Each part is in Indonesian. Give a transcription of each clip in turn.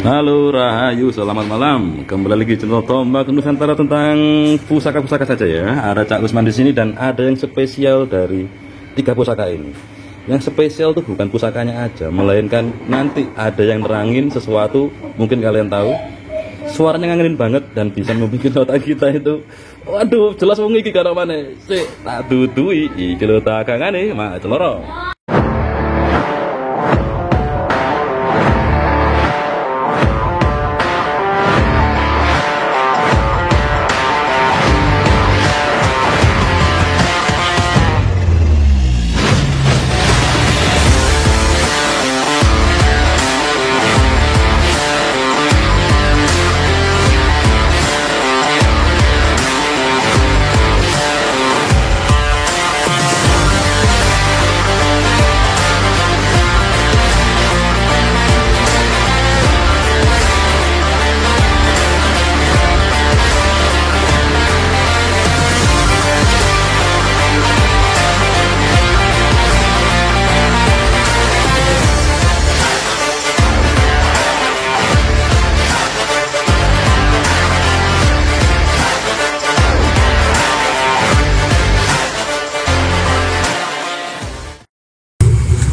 Halo Rahayu, selamat malam. Kembali lagi channel Tombak Nusantara tentang pusaka-pusaka saja ya. Ada Cak Usman di sini dan ada yang spesial dari 3 pusaka ini. Yang spesial tuh bukan pusakanya aja, melainkan nanti ada yang nerangin sesuatu, mungkin kalian tahu. Suaranya ngangenin banget dan bisa membuat otak kita itu, waduh, jelas wong iki karo maneh. Sik, tak dudui iki lho takangane, mak celoro.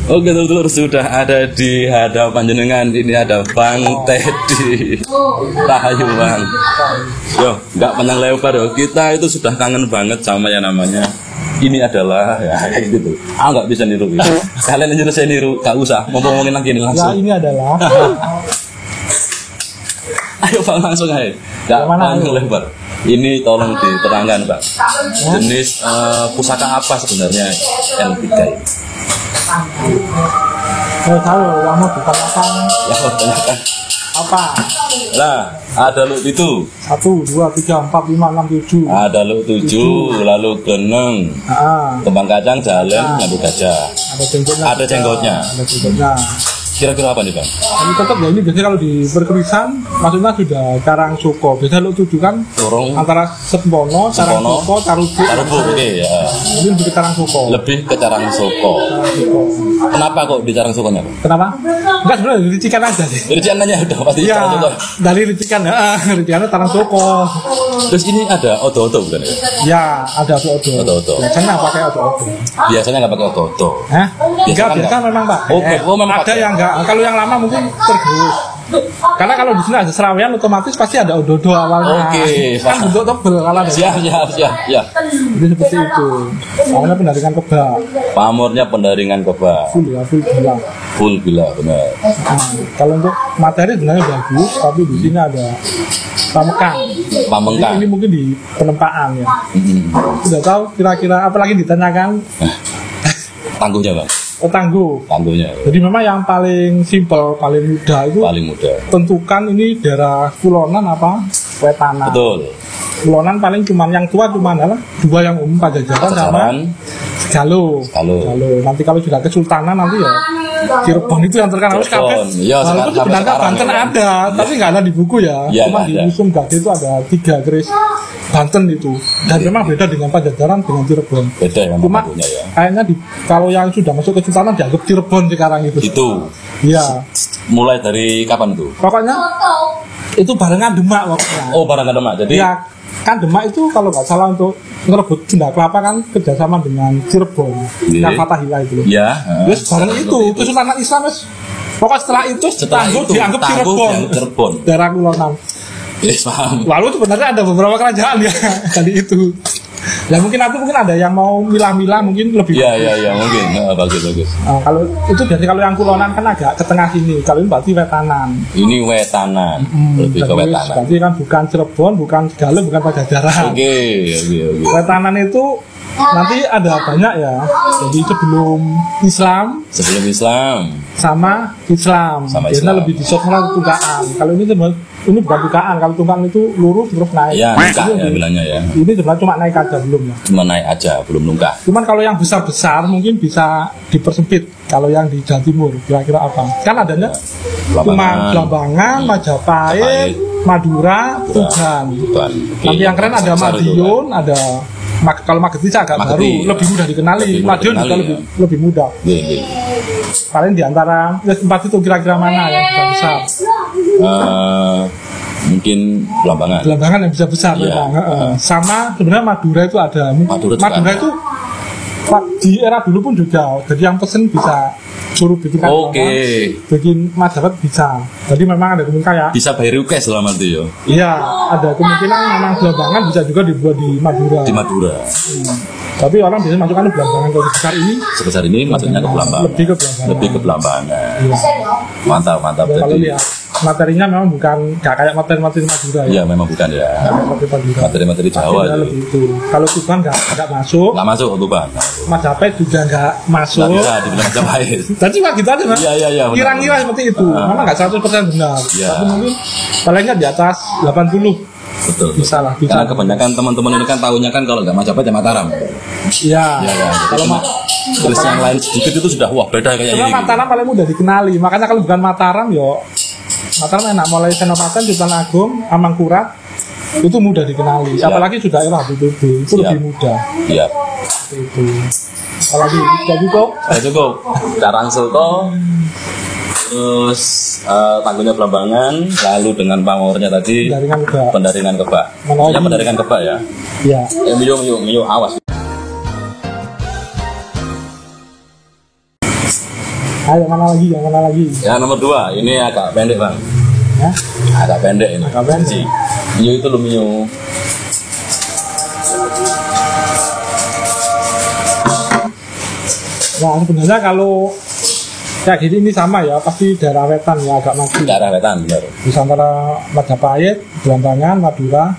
Oke dulur, sudah ada di hadapan jenengan. Ini ada Bang Teddy Rahayu Bang. Yo, nggak panjang lebar yo. Kita itu sudah kangen banget sama yang namanya. Ini adalah ya kayak gitu. Nggak bisa niru ya. Kalian aja saya niru, nggak usah ngomongin lagi ini langsung. Ya ini adalah. Ayo Bang langsung aja. Nggak panjang lebar. Ini tolong diterangkan Bang. Jenis pusaka apa sebenarnya yang ketiga ini? Saya tahu kamu bukan apa? Ya tanyakan. Apa? Lah, ada lu itu. 1, 2, 3, 4, 5, 6, 7. Ada lu 7, lalu geneng. Kembang kacang, jalan, nyambut gajah. Ada jenggotnya. Ada jenggotnya. Kira-kira apa nih Bang? Ini tetap ya, ini biasanya kalau di perkerisan maksudnya sudah Karang Soko. Biasanya lu 7 kan antara Sempono, Karang Soko, Tarubu. Oke ya. Ini lebih ke Karang Soko. Lebih ke Karang Soko. Kenapa kok di Karang Sokonya? Kenapa? Enggak, sebenarnya dari ricikan aja sih. Ricikan aja udah pasti ya, Karang Soko. Dari ricikan ya, ricikannya Karang Soko. Terus ini ada odo-odo bukan ya? Ya, ada odo-odo. Biasanya pakai odo-odo. Biasanya nggak pakai odo-odo. Hah? Biasa memang Pak. Oh, memang ada yang enggak. Kalau yang lama mungkin tergerus. Karena kalau di sini ada serawean otomatis pasti ada odo-odo awalnya. Oke, kan bentuk tebel kalau ada. Siap. Jadi seperti itu. Pamornya pendaringan kebak. Pamornya pendaringan kebak. Full bila benar. Kalau untuk materi sebenarnya bagus, tapi di sini ada pamengkang. Ini mungkin di penempaan ya. Sudah tahu kira-kira apalagi ditanyakan? Tangguhnya Bang. Tangguhnya. Jadi memang yang paling simpel, paling mudah itu. Tentukan ini daerah Kulonan apa? Wetanan. Betul. Kulonan paling yang tua cuma adalah 2 yang umum Pajajaran sama Segalo. Nanti kalau sudah Kesultanan nanti ya Cirebon itu yang terkenal kabeh. Walaupun sebenarnya Banten ada, tapi nggak ada di buku ya. Cuma di museum Gade itu ada 3 keris Banten itu. Dan memang beda dengan Pajajaran dengan Cirebon. Beda ya. Cuma kayaknya kalau yang sudah masuk Kesultanan dianggap Cirebon sekarang itu. Iya. Mulai dari kapan itu? Pokoknya itu barengan Demak waktunya. Oh, barengan Demak. Jadi ya, kan Demak itu kalau nggak salah untuk ngerebut Sunda Kelapa kan kerjasama dengan Cirebon, yang Fatahila itu. Iya. Terus bareng itu Kesultanan Islam pokoknya setelah itu dianggap Cirebon. Daerah Kulonan. Lalu sebenarnya ada beberapa kerajaan ya tadi itu. Ya mungkin ada yang mau milah-milah mungkin lebih. Iya mungkin. Bagus. Kalau itu jadi kalau yang Kulonan kan agak ke tengah sini. Kalau ini berarti Wetanan. Ini Wetanan. Lebih ke Wetanan. Berarti kan bukan Cirebon, bukan Segalo, bukan Pajajaran. Oke. Wetanan itu nanti ada banyak ya. Jadi sebelum Islam sama Islam. Biasanya lebih disokong tunggaan. Kalau ini bukan tunggaan. Kalau tunggaan itu lurus terus naik. Ya, nungkah ya bilangnya ya. Ini sebenarnya cuma naik aja belum ya. Cuma naik aja, belum nungkah. Cuman kalau yang besar mungkin bisa dipersempit. Kalau yang di Jawa Timur kira-kira apa? Kan adanya cuma Blambangan, Majapahit, Madura, Tuban. Nanti yang keren ada Madiun, ada kalau Mageti agak baru, lebih mudah dikenali. Madiun juga lebih mudah. Paling di antara 4 itu kira-kira mana yang besar? mungkin Belambangan yang bisa besar memang. Sama sebenarnya Madura itu ada. Madura itu di era dulu pun juga. Jadi yang pesen bisa suruh bikin bikin Majapahit bisa. Jadi memang ada kemungkinan kayak bisa by request selama itu ya. Iya, ada kemungkinan memang Belambangan bisa juga dibuat di Madura. Tapi orang biasanya masukkan Belambangan kalau sebesar ini masuknya ke Belambangan. Lebih ke Belambangan. Iya. Mantap. Ya, kalau lihat materinya memang bukan kayak materi Madura ya. Iya, memang bukan ya. Materi Jawa itu. Kalau Tuban nggak masuk. Nggak masuk Tuban. Majapahit juga nggak masuk. Nggak bisa dibilang Majapahit. Tadi cuma gitu aja kan? Iya. Kira-kira seperti itu. Memang nggak 100% benar. Tapi mungkin palingnya di atas 80. Betul. Bisa lah. Karena kebanyakan teman-teman ini kan tahunya kan kalau nggak Majapahit ya Mataram. Iya. Kalau tulis yang lain sedikit itu sudah beda kayak ini. Mataram paling mudah dikenali. Makanya kalau bukan Mataram Mataram enak mulai Senopati, Sultan Agung, Amangkurat itu mudah dikenali. Apalagi sudah era BBB itu lebih mudah. Iya. Itu. Apalagi sudah cukup. Carangsel terus tanggulnya Belambangan, lalu dengan pamornya tadi pendaringan kebak. Pendaringan kebak ya. Iya. Mio awas. Ayo mana lagi? Ya nomor 2, ini agak pendek bang. Ya? Agak pendek ini. Mio itu lo Mio. Nah sebenarnya kalau kayak gini ini sama ya, pasti daerah wetan ya, agak maju. Daerah wetan, benar. Nusantara, Majapahit, Belambangan, Madura,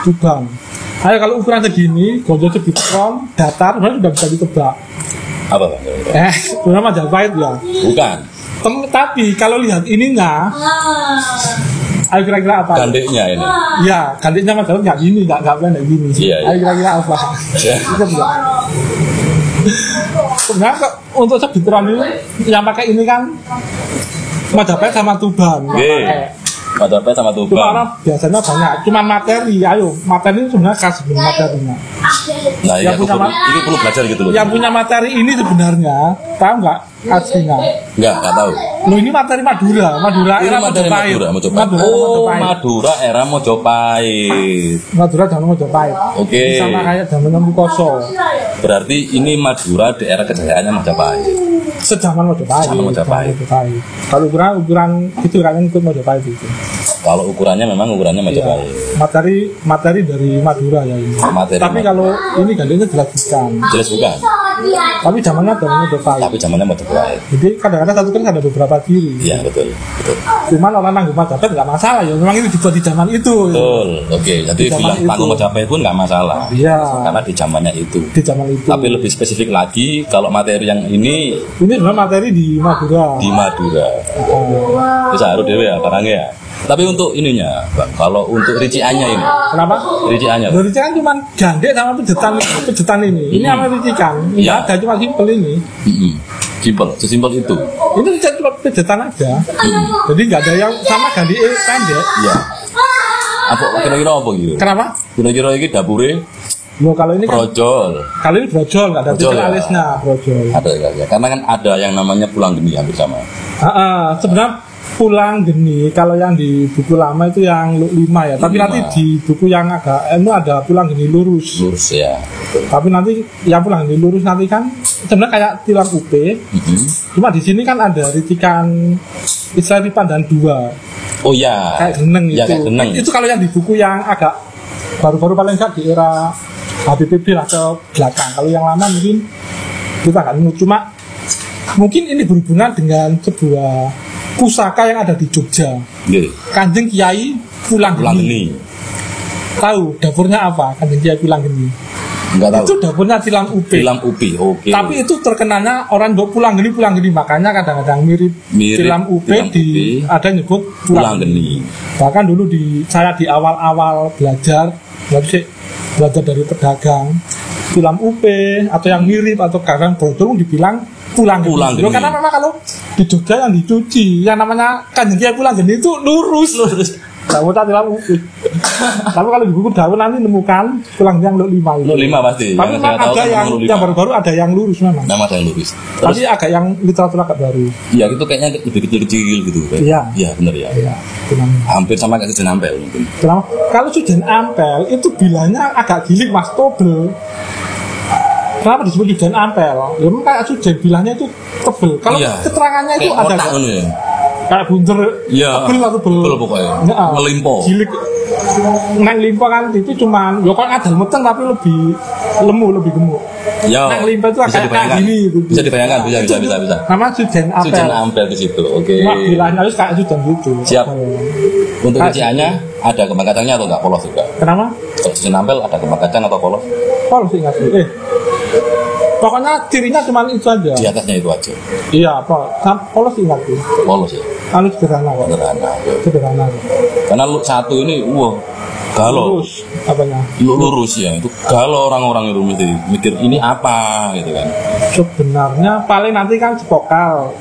Tuban. Ayo kalau ukuran segini, gonjol sebitron, datar, sebenarnya sudah bisa ditebak. Apa bang? Sebenarnya Majapahit ya. Bukan. Tapi kalau lihat ininya, ayo kira-kira apa? Gandeknya ini. Ya, gandeknya Majapahit nggak gini, nggak pendek gini. Iya. Ayo kira-kira apa? Itu enggak. Sebenarnya untuk sebitron ini yang pakai ini kan Majapahit sama Tuban. Majapahit sama Tuban. Cuma biasanya banyak. Cuma materi, materi sebenarnya khas materinya. Nah, yang itu perlu belajar gitu loh. Yang punya materi ini sebenarnya tahu nggak aslinya? Nggak tahu. Loh ini materi Madura era Mojopahit. Madura era Mojopahit. Madura zaman Mojopahit. Oke. Sama kayak zaman Mukoso. Berarti ini Madura di era kejayaannya Majapahit. Sejaman Mojopahit. Kalau ukuran itu kan ikut Mojopahit itu. Kalau ukurannya memang ukurannya Majapahit. Iya. Materi dari Madura ya ini. Tapi kalau ini gandengnya jelas bukan. Tapi zamannya Mojopahit. Jadi kadang-kadang satu kan ada beberapa ciri. Iya betul. Cuman orang nanggung Majapahit nggak masalah ya. Memang itu dibuat di zaman itu. Betul. Oke. Jadi bilang tanggung Majapahit pun nggak masalah. Iya. Karena di zamannya itu. Tapi lebih spesifik lagi kalau materi yang ini sebenarnya materi di Madura. Bisa harus dewe ya barangnya ya. Tapi untuk ininya, Bang, kalau untuk riciannya ini. Kenapa? Riciannya. Rician cuma gandek sama pejetan ini. Ini sama ricikan. Enggak ada, cuma simpel ini. Sesimpel itu. Ini cuma pejetan aja. Jadi enggak ada yang sama gandek pendek. Iya. Apa kira-kira apa gitu? Kenapa? Kira-kira ini dapure. Loh, kalau ini brojol. Kalau ini brojol, nggak ada titik alisnya brojol. Ada ya. Karena kan ada yang namanya pulang geni hampir sama. Sebenarnya pulang geni kalau yang di buku lama itu yang 5 ya. Tapi nanti di buku yang agak itu ada pulang geni lurus. Lurus ya. Tapi nanti yang pulang geni lurus nanti kan sebenarnya kayak tilang UP. Cuma di sini kan ada ricikan istilah pandan 2. Oh ya. Kayak geneng ya, itu. Kayak geneng. Itu kalau yang di buku yang agak baru-baru paling enggak di era HBPB lah ke belakang. Kalau yang lama mungkin kita nggak nemu. Cuma mungkin ini berhubungan dengan sebuah pusaka yang ada di Jogja. Kanjeng Kiai Pulang Geni. Tahu dapurnya apa? Kanjeng Kiai Pulang Geni. Enggak tahu. Itu dapurnya tilam upi. Oke. Tapi itu terkenalnya orang Pulang Geni. Makanya kadang-kadang mirip tilam upi ada nyebut Pulang Geni. Bahkan dulu saya di awal-awal belajar dari pedagang tilam upi atau yang mirip atau kadang brodol dibilang Pulang Geni. Karena memang kalau di Jogja yang dicuci yang namanya Kanjeng Kiai Pulang Geni itu lurus. Nggak mau tilam upik. Tapi kalau di buku daun nanti nemukan tulangnya yang 5. 5 pasti. Tapi memang ada yang baru-baru ada yang lurus memang. Memang ada yang lurus. Tapi agak yang literatur agak baru. Iya, itu kayaknya lebih kecil-kecil gitu. Iya. Iya, benar ya. Iya. Hampir sama kayak sujen ampel mungkin. Kenapa? Kalau sujen ampel itu bilahnya agak gilik Mas, tebel. Kenapa disebut sujen ampel? Ya memang kayak sujen bilahnya itu tebel. Kalau keterangannya itu kayak ada kayak bunter, tebel atau tebel pokoknya. Melimpo. Gilik. Nang limpo kan itu cuman yo kok ngadal meteng tapi lebih lemu, lebih gemuk. Nang limpo itu kayak gini gitu. Bisa dibayangkan, bisa. Nama sujen ampel. Sujen ampel di situ. Oke. Cuma bilahnya harus kayak sujen gitu. Siap. Untuk rinciannya ada kembang kacangnya atau enggak polos juga? Kenapa? Kalau sujen ampel ada kembang kacang atau polos? Polos ingat. Pokoknya cirinya cuma itu aja. Di atasnya itu aja. Iya, polos ingat tuh. Polos ya. Anu sederhana kok. Sederhana. Karena satu ini, galau. Lurus, apanya? Lurus ya. Itu galau orang-orang itu mesti mikir ini apa gitu kan. Sebenarnya paling nanti kan spokal.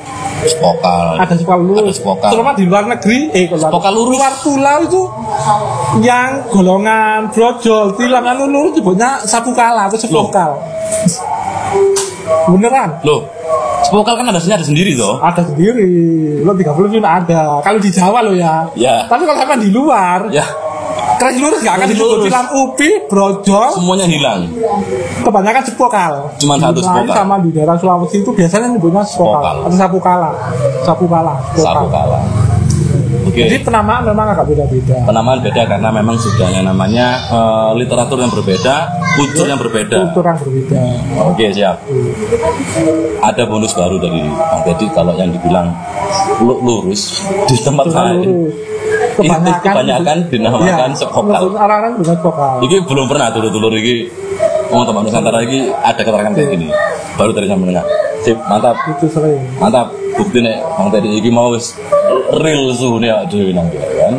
Ada spokal lurus. Terutama di luar negeri, spokal lurus. Luar pulau itu yang golongan brojol, tilam anu lurus disebutnya sapu kala atau spokal. Beneran? Loh, spokal kan ada sendiri toh? Ada sendiri. Lo 30 pun ada. Kalau di Jawa lo ya. Ya. Tapi kalau sampai di luar, ya. Keras lurus gak akan disebut tilam upi, brojol. Semuanya hilang. Kebanyakan spokal. Cuma satu spokal. Sama di daerah Sulawesi itu biasanya nyebutnya spokal. Atau sapu kala. Sapu kala. Okay. Jadi penamaan memang agak beda-beda. Penamaan beda karena memang sudah yang namanya literatur yang berbeda, kultur yang berbeda. Oke, siap. Ada bonus baru dari Bang Teddy kalau yang dibilang lurus di tempat lain. Kebanyakan dinamakan spokal. Orang-orang dengan spokal. Ini belum pernah dulur-dulur ini teman-teman Nusantara ini ada keterangan kayak gini. Baru dari saya mendengar. Sip, mantap. Itu sering. Mantap. Bukti nih Bang Teddy ini mau real suhu nih Dewi nang kan.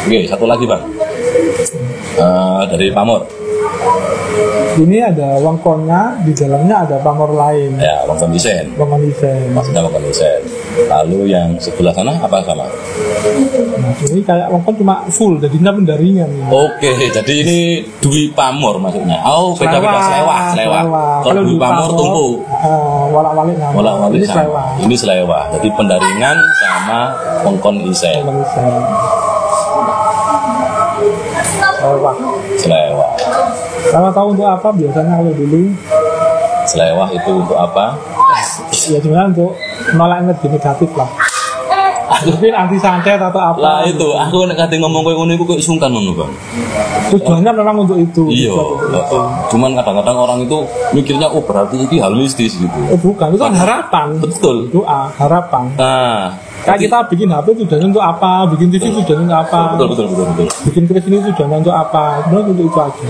Oke, satu lagi Bang. Dari pamor. Ini ada wongkonnya, di dalamnya ada pamor lain. Ya, wongkon isen. Maksudnya wongkon isen. Lalu yang sebelah sana apa sama? Nah, ini kayak wongkon cuma full, jadinya pendaringan. Oke, jadi ini dui pamor maksudnya. Oh, beda-beda selewah. Kalau dui pamor tumpu. Walak-walik sama. Ini selewah. Jadi pendaringan sama wongkon isen. Selewah. Kalau tahu untuk apa biasanya kalau dulu? Selewah itu untuk apa? Ya sebenarnya untuk menolak energi negatif lah. Mungkin anti santet atau apa? Lah itu, aku nek kate ngomong koyo ngono iku kok sungkan ngono, Bang. Tujuannya memang untuk itu. Iya. Cuman kadang-kadang orang itu mikirnya berarti ini hal mistis gitu. Bukan, itu kan harapan. Betul. Doa, harapan. Nah, kayak kita bikin HP tujuannya untuk apa? Bikin TV tujuannya untuk apa? Betul. Bikin keris ini tujuannya untuk apa? Sebenarnya untuk itu aja.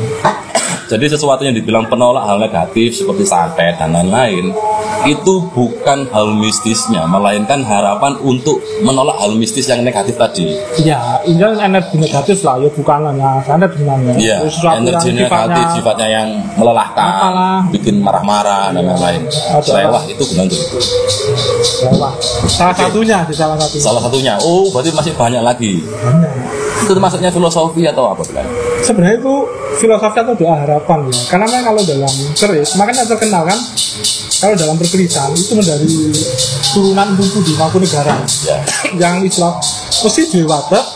Jadi sesuatu yang dibilang penolak hal negatif seperti santet dan lain-lain itu bukan hal mistisnya, melainkan harapan untuk menolak hal mistis yang negatif tadi. Iya, ini energi negatif lah, ya bukan hanya santet sebenarnya. Iya, energi negatif sifatnya yang melelahkan, bikin marah-marah dan lain-lain. Selewah itu guna untuk itu. Selewah. Salah satunya. Oh, berarti masih banyak lagi. Itu termasuknya filosofi atau apa bilang? Sebenarnya itu filosofi atau doa harapan ya. Karena memang kalau dalam keris, makanya terkenal kan kalau dalam perkerisan itu dari turunan Empu di Mangkunegaran yang Islam mesti diwadak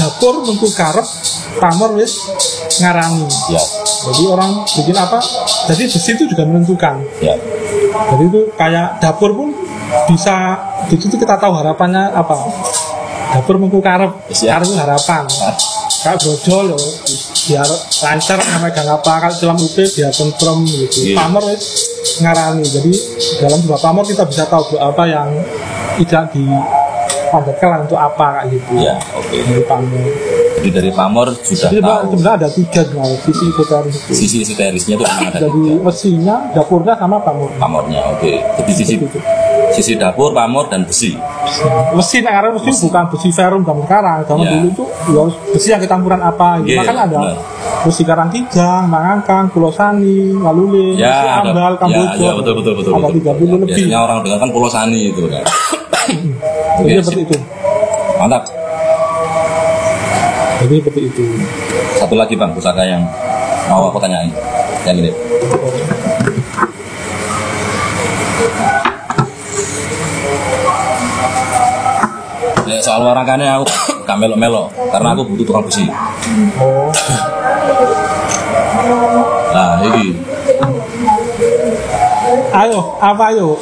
dapur Mengku Karep pamor wis ngarani. Jadi orang bikin apa? Jadi besi itu juga menentukan. Jadi itu kayak dapur pun bisa itu kita tahu harapannya apa. Dapur Mengku Karep, Karep itu harapan. Kayak brojol loh, biar lancar memegang apa, kalau dalam UP biar tentrem gitu. Pamor ngarani, jadi dalam sebuah pamor kita bisa tahu apa yang tidak dipandatkan untuk apa kayak gitu. Dari pamor. Jadi dari pamor sudah jadi, tahu. Sebenarnya ada 3 sisi esoteris itu. Sisi esoterisnya itu ada. Jadi mesinnya, dapurnya sama pamor. Pamornya, Jadi sisi dapur, pamor dan besi. Mesin karena mesin bukan besi ferrum zaman sekarang. Zaman dulu itu ya, besi yang campuran apa gitu. Makanya ada besi Karangtijang, Mangangkang, Pulau Sani, Walule, Ambal, Kamboja. Betul. Ada 30 lebih. Biasanya orang dengar kan Pulau Sani itu kan. Jadi seperti itu. Mantap. Jadi seperti itu. Satu lagi Bang, pusaka yang mau aku tanyain. Yang ini. Soal warangkane aku gak melok-melok karena aku butuh tukang besi. Oh. Nah, ini. Ayo, apa ayo?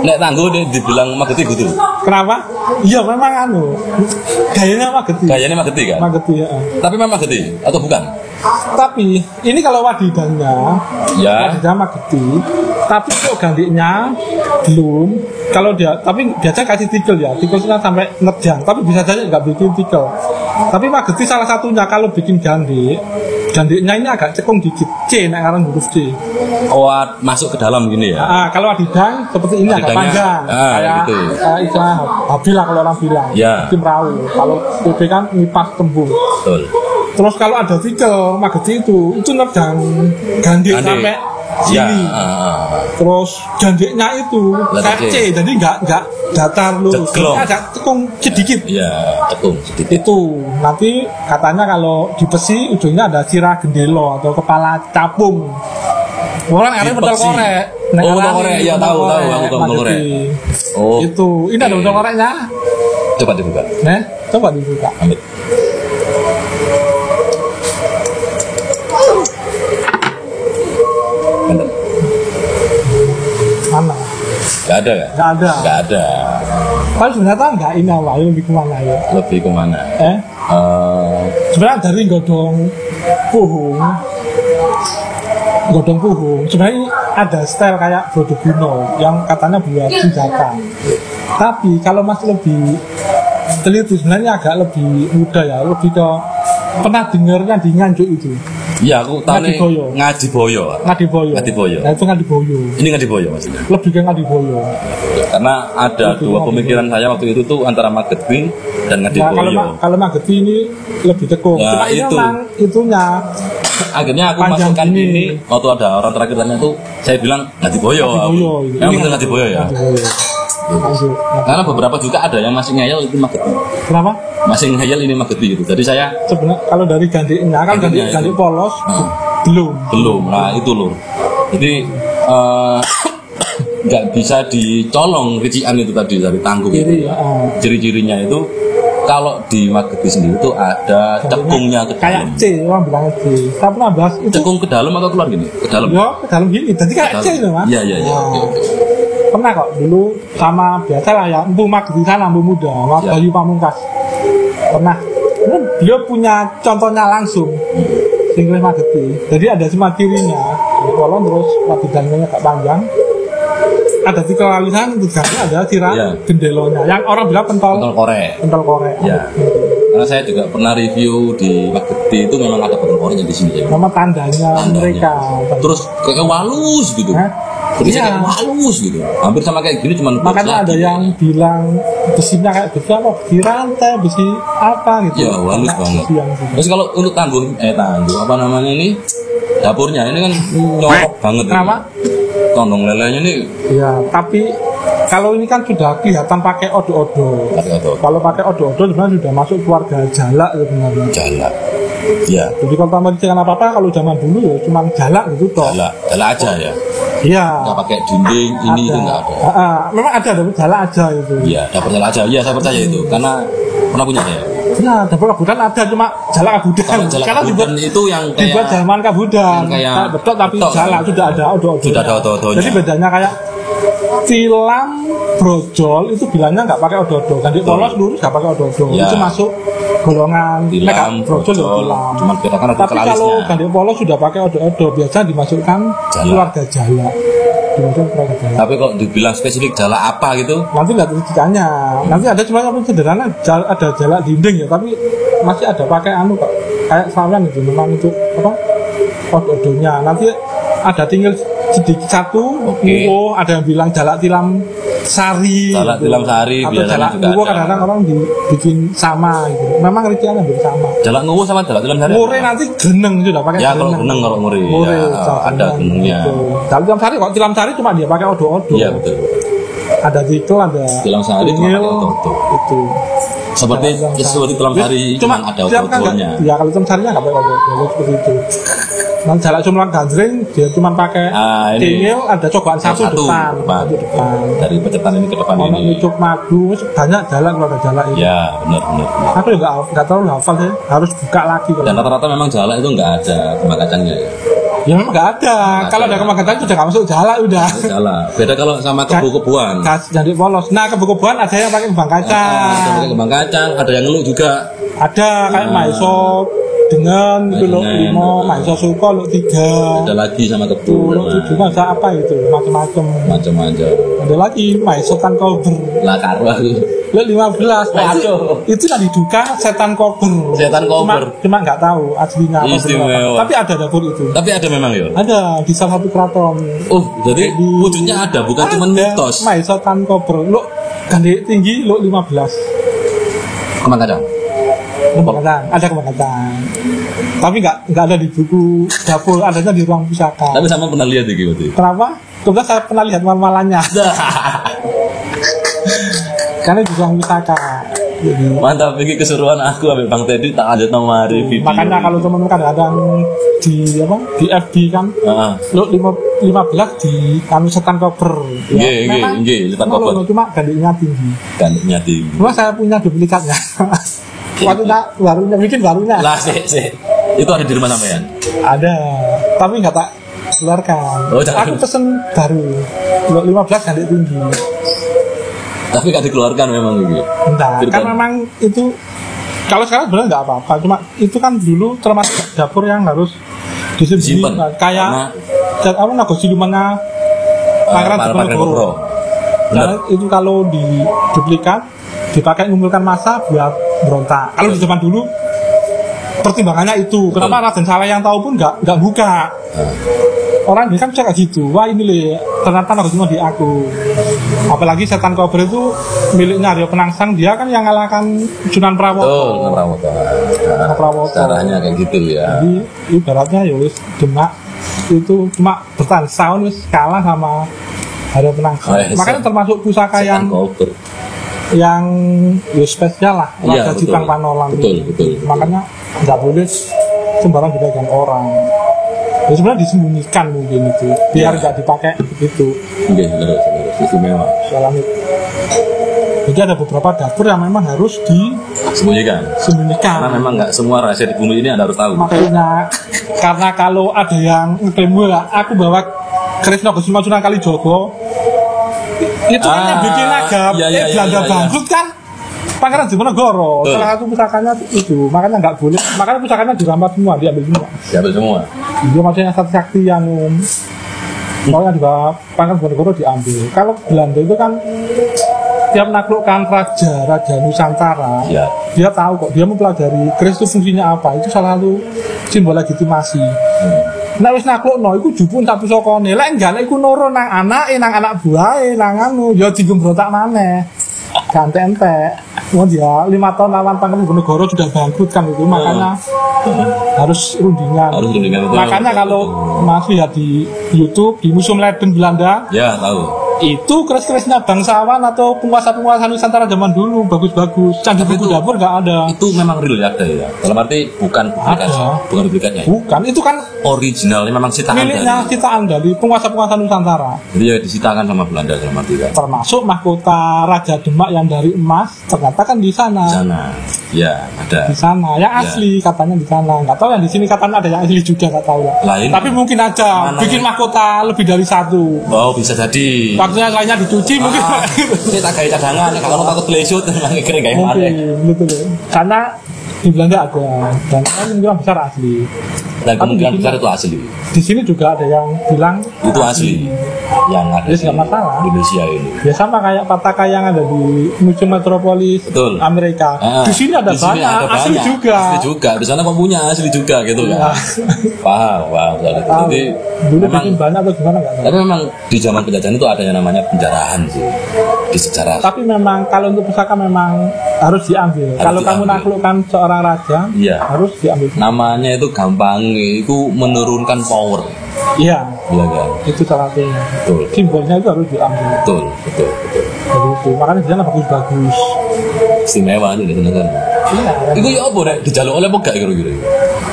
Nek tangguh dibilang Mageti gitu. Kenapa? Iya memang anu. Gayanya Mageti. Gayanya Mageti kan? Mageti ya. Tapi memang Mageti atau bukan? Tapi ini kalau wadidannya, ya. wadidannya Mageti. Tapi kok gantinya belum. Kalau dia, tapi biasa kasih tikel ya. Tikelnya sampai nerjang. Tapi bisa saja nggak bikin tikel. Tapi Mageti salah satunya kalau bikin gandiknya ini agak cekung dikit. C, nek aran huruf C. Oh, masuk ke dalam gini ya? Kalau wadidang seperti ini agak panjang. Kayak gitu. Istilah babi lah kalau orang bilang. Ya. Tim rawu. Kalau PB kan nipas tembung. Betul. Terus kalau ada tikel Mageti itu nerjang gandik sampai sini. Terus gandiknya itu kayak C, jadi nggak datar lurus, agak cekung sedikit. Iya, cekung sedikit. Itu nanti katanya kalau di besi ujungnya ada sirah gendelo atau kepala capung. Orang ada betul korek. Oh, betul korek. Ya tahu, aku tahu betul korek. Oh. Itu, ini ada betul koreknya. Coba dibuka. Nah, coba dibuka. Ambil. Mana? Gak ada ya? Gak ada. Kalau sebenarnya nggak ini apa? Lebih kemana ya? Lebih kemana? Sebenarnya dari godong puhung. Sebenarnya ada style kayak Brodoguna yang katanya buat senjata. Tapi kalau masih lebih teliti sebenarnya agak lebih mudah ya, lebih ke pernah dengarnya di Nganjuk itu. Iya, aku tahu nih Ngadiboyo. Nah, itu Ngadiboyo. Ini Ngadiboyo maksudnya. Lebih ke Ngadiboyo. Karena ada dua pemikiran saya waktu itu tuh antara Mageti dan Ngadiboyo. Nah, kalau Mageti ini lebih tekuk. Nah, cuma ini memang itunya. Akhirnya aku masukkan ini waktu ada orang terakhir tanya tuh, saya bilang Ngadiboyo. Yang benar Ngadiboyo ya. Karena beberapa juga ada yang masih ngeyel itu Mageti. Kenapa? Masih ngeyel ini Mageti gitu. Jadi saya sebenarnya kalau dari gandiknya kan gandik polos belum. Nah itu loh. Jadi nggak bisa dicolong rician itu tadi dari tangguh itu. Ciri-cirinya itu kalau di Mageti sendiri itu ada cekungnya ke dalam. Kayak C, orang bilang C. Saya pernah bahas itu. Cekung ke dalam atau keluar gini? Ke dalam. Ya, ke dalam gini. Jadi kayak C itu, Mas. Iya. Pernah kok dulu sama biasa lah ya, Empu Mageti sana, Empu Muda, Mas Bayu Pamungkas. Pernah. Beliau punya contohnya langsung. Singles Mageti. Jadi ada semua cirinya. Kolon terus wadidannya agak panjang. Ada tiga lalisan, tugasnya ada sirah gendelonya. Yang orang bilang pentol korek. Ya. Karena saya juga pernah review di Mageti itu memang ada pentol koreknya di sini. Nama tandanya mereka. Terus kayak walus gitu. Jadi kayak halus gitu, hampir sama kayak gini cuman. Makanya ada yang bilang besinya kayak besi apa, besi rantai, besi apa gitu. Ya halus banget. Terus kalau untuk tangguh apa namanya ini dapurnya ini kan nyorok banget. Kenapa? Tondong lelenya ini. Ya tapi kalau ini kan sudah kelihatan pakai odo-odo. Kalau pakai odo-odo sebenarnya sudah masuk keluarga jalak ya sebenarnya. Jalak. Ya. Jadi kalau tambah jangan apa-apa kalau zaman dulu ya cuma jalak gitu toh. Jalak aja ya. Iya. Nggak pakai dinding ini itu nggak ada. Memang ada dapur jalak aja itu. Iya, dapur jalak aja. Iya, saya percaya itu karena pernah punya saya. Nah, dapur kabudan ada cuma jalak kabudan. Karena dibuat itu yang dibuat zaman kabudan. Kayak betul tapi jalak sudah ada odo-odo. Sudah ada odo-odonya. Jadi bedanya kayak tilam brojol itu bilangnya nggak pakai odo-odo. Ganti polos lurus nggak pakai odo-odo. Itu masuk golongan tilam brojol tilam. Cuman bedakan ada tapi kalau ganti polos sudah pakai odo-odo biasa dimasukkan keluarga jalak. Tapi kok dibilang spesifik jalak apa gitu? Nanti nggak ceritanya. Nanti ada cuma yang sederhana ada jalak dinding ya, tapi masih ada pakai anu kok. Kayak sawan itu memang itu apa? Odo-odonya. Nanti ada tinggal sedikit satu. Ada yang bilang jalak tilam sari. Jalak tilam sari. Atau jalak nguwo kadang-kadang orang dibikin sama gitu. Memang rinciannya hampir sama. Jalak nguwo sama jalak tilam sari. Ngure nanti geneng sudah pakai. Ya kalau geneng kalau ngure. Ada genengnya. Jalak tilam sari kok tilam sari cuma dia pakai odo-odo. Iya betul. Ada tikel, ada tilam sari cuma pakai odo-odo. Itu. seperti tulang sari cuma ada obat-obatnya. Ya kalau tulang sarinya nggak pakai obat seperti itu. Nah, jalak cumlang gandring dia cuma pakai tingil, ada cobaan satu depan. Dari pecetan ini ke depan ini. Ucup madu banyak jalak kalau ada jalak itu. Ya benar. Aku juga nggak terlalu hafal sih, harus buka lagi. Dan rata-rata memang jalak itu nggak ada kembang kacangnya ya. Ya memang nggak ada. Kalau ada kembang kacang udah nggak masuk jalak udah. Jalak. Beda kalau sama kebo-kebuan. Jadi polos. Nah kebo-kebuan ada yang pakai kembang kacang. Ada pakai kembang kacang, ada yang ngeluk juga. Ada kayak maiso dengan itu lo 5, maiso suko lo 3. Ada lagi sama kebu. Lo 7 masa apa itu macam-macam. Ada lagi maiso tan kober. Lah karo aku. Lo 15. Itu yang diduga setan kober. Cuma nggak tahu aslinya apa. Tapi ada dapur itu. Tapi ada memang ya. Ada di salah satu keraton. Oh, jadi wujudnya ada, bukan cuma mitos. Maiso tan kober. Lo gandeng tinggi lo 15. Kembang kacang. Ada kembang kacang. Tapi nggak ada di buku dapur, adanya di ruang pusaka. Tapi sama pernah lihat gitu. Kenapa? Kebetulan saya pernah lihat mal-malannya. Karena di ruang pusaka. Jadi, mantap, ini keseruan aku ambil Bang Teddy tak ada nomari video. Makanya kalau teman-teman kadang-kadang di FB kan, lo 15 di kami setan koper. Iya, setan koper. Cuma gandengnya tinggi. Cuma saya punya duplikatnya. Waktu barunya bikin barunya. Lah sih. Itu ada di rumah sampean? Ada, tapi nggak tak keluarkan. Aku pesen baru. 15 gandeng tinggi. Tapi nggak dikeluarkan memang gitu. Entah, kan memang itu kalau sekarang sebenarnya nggak apa-apa. Cuma itu kan dulu termasuk dapur yang harus disimpan. Kayak apa nago silumannya Pangeran Diponegoro. Karena itu kalau di duplikat dipakai mengumpulkan massa buat berontak. Kalau di zaman dulu pertimbangannya itu. Kenapa Raden Saleh yang tahu pun nggak buka. Orang dia kan cek gitu. Wah ini loh, ternyata harus cuma di aku. Apalagi setan kober itu miliknya Aryo Penangsang. Dia kan yang ngalahkan Sunan Prawoto. Prawoto. Caranya kayak gitu ya. Jadi ibaratnya ya wis Demak itu cuma bertahan setahun wis kalah sama Aryo Penangsang. Makanya termasuk pusaka yang spesial lah, Raja Jipang Panolan. Betul. Makanya nggak boleh sembarang dipegang orang. Ya sebenarnya disembunyikan mungkin itu, biar nggak dipakai begitu. Istimewa. Jadi ada beberapa dapur yang memang harus disembunyikan. Karena memang nggak semua rahasia di bumi ini Anda harus tahu. Makanya karena kalau ada yang ngeklaim aku bawa keris Naga Sunan Kalijogo, itu kan yang bikin Belanda bangkrut kan Pangeran Diponegoro. Salah satu pusakanya itu, makanya nggak boleh. Makanya pusakanya dirampas semua, diambil semua. Dia maksudnya sakti yang pokoknya di bawah Pangeran Diponegoro diambil. Kalau Belanda itu kan dia menaklukkan raja Nusantara. Dia tahu kok, dia mempelajari keris itu fungsinya apa. Itu salah satu simbol legitimasi. Nek wis naklukno iku jupun tak pusakane. Lek enggak iku nurun nang anake, nang anak buahe, nang anu ya dienggo mbrontak maneh. Ganti-entek. Wong dia 5 tahun lawan Pangeran Diponegoro sudah bangkrut kan itu, makanya harus rundingan. Makanya kalau Mas lihat di YouTube di Museum Leiden Belanda, ya tahu. Itu keris-kerisnya bangsawan atau penguasa-penguasa Nusantara zaman dulu bagus-bagus. Candi buku dapur nggak ada. Itu memang real ada ya. Dalam arti bukan duplikatnya. Bukan, itu kan original, memang sitaan miliknya sitaan dari penguasa-penguasa Nusantara. Jadi ya disitakan sama Belanda dalam arti kan. Termasuk mahkota Raja Demak yang dari emas, ternyata kan di sana. Di sana, ya ada. Di sana, yang asli katanya di sana. Nggak tahu yang di sini katanya ada yang asli juga, nggak tahu ya. Tapi mungkin aja bikin mahkota lebih dari satu. Oh bisa jadi. Waktunya lainnya dicuci mungkin. Ini tak kayak cadangan, kalau takut lesut, kira kayak mana? Betul. Karena di Belanda ada, dan kemungkinan besar asli. Dan kemungkinan besar itu asli. Di sini juga ada yang bilang itu asli. Yang ada di Indonesia ini. Ya sama kayak pataka yang ada di Museum Metropolis Amerika. Di sini ada banyak asli juga. Asli juga. Di sana punya asli juga gitu kan. Paham. Jadi dulu bikin banyak atau gimana nggak tahu. Tapi memang di zaman penjajahan itu ada yang namanya penjarahan sih di sejarah. Tapi memang kalau untuk pusaka memang harus diambil. Kalau kamu naklukkan seorang raja, harus diambil. Namanya itu gampang, itu menurunkan power. Iya kan? Itu salah satunya. Betul. Simbolnya itu harus diambil. Betul. Jadi itu makanya di sana bagus-bagus. istimewa itu seneng. Iya. Iku ya apa nek dijaluk oleh apa gak kira-kira?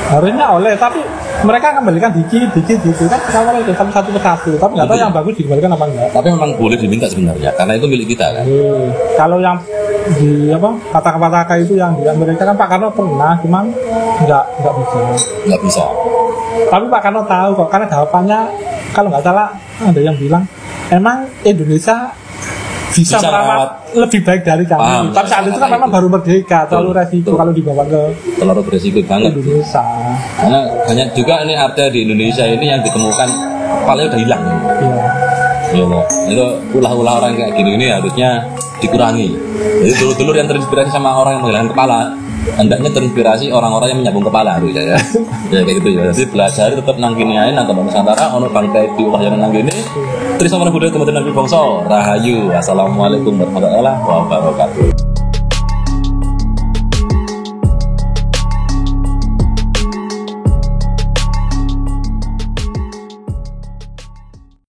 Harusnya oleh, tapi mereka kembalikan dikit kan sama itu satu persatu, tapi nggak tahu yang bagus dikembalikan apa enggak. Tapi memang boleh diminta sebenarnya, karena itu milik kita kan. Kalau yang di apa kata-kata itu yang di Amerika kan Pak Karno pernah, cuman nggak bisa. Tapi Pak Karno tahu kok, karena jawabannya kalau nggak salah ada yang bilang emang Indonesia bisa merawat lebih baik dari kami. Tapi saat itu kan memang baru merdeka, terlalu resiko kalau dibawa ke terlalu beresiko banget Indonesia. Karena banyak juga ini ada di Indonesia ini yang ditemukan kepalanya udah hilang. Iya. Itu ulah-ulah orang kayak gini ini harusnya dikurangi. Jadi dulur-dulur yang terinspirasi sama orang yang menghilangkan kepala, hendaknya terinspirasi orang-orang yang menyambung kepala harusnya ya. Ya kayak gitu ya. Jadi belajar tetap nang kene ae nang Nusantara ono bangkai di ulah yang nang kene. Terus sama budaya kemudian Nabi bangsa Rahayu. Assalamualaikum warahmatullahi wabarakatuh.